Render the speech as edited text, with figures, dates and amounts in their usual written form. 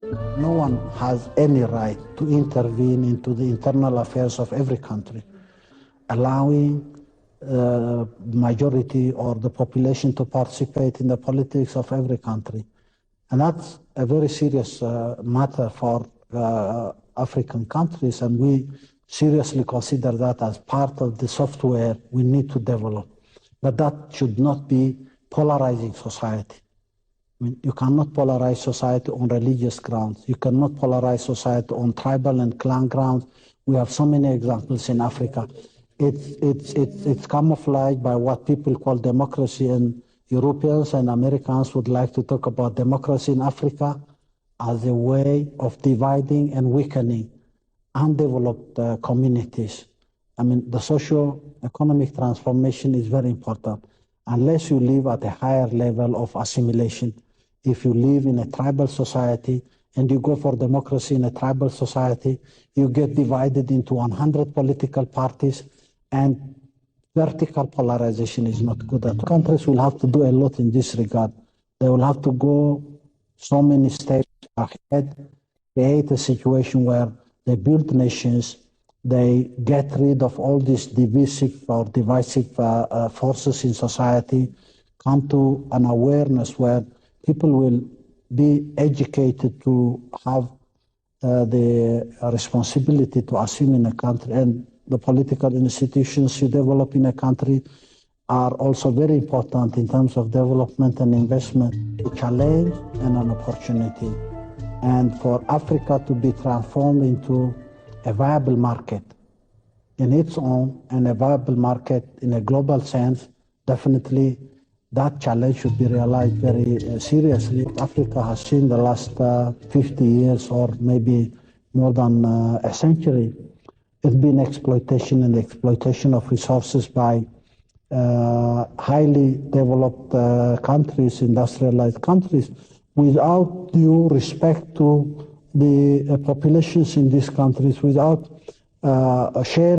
No one has any right to intervene into the internal affairs of every country, allowing majority or the population to participate in the politics of every country. And that's a very serious matter for African countries, and we seriously consider that as part of the software we need to develop. But that should not be polarizing society. I mean, you cannot polarize society on religious grounds. You cannot polarize society on tribal and clan grounds. We have so many examples in Africa. It's camouflaged by what people call democracy, and Europeans and Americans would like to talk about democracy in Africa as a way of dividing and weakening undeveloped communities. I mean, the socio-economic transformation is very important. Unless you live at a higher level of assimilation, if you live in a tribal society and you go for democracy in a tribal society, you get divided into 100 political parties, and vertical polarization is not good. Countries will have to do a lot in this regard. They will have to go so many steps ahead, create a situation where they build nations, they get rid of all these divisive forces in society, come to an awareness where people will be educated to have the responsibility to assume in a country, and the political institutions you develop in a country are also very important in terms of development and investment, a challenge and an opportunity. And for Africa to be transformed into a viable market in its own and a viable market in a global sense, definitely that challenge should be realized very seriously. Africa has seen the last 50 years or maybe more than a century. It's been exploitation and exploitation of resources by highly developed countries, industrialized countries, without due respect to the populations in these countries, without sharing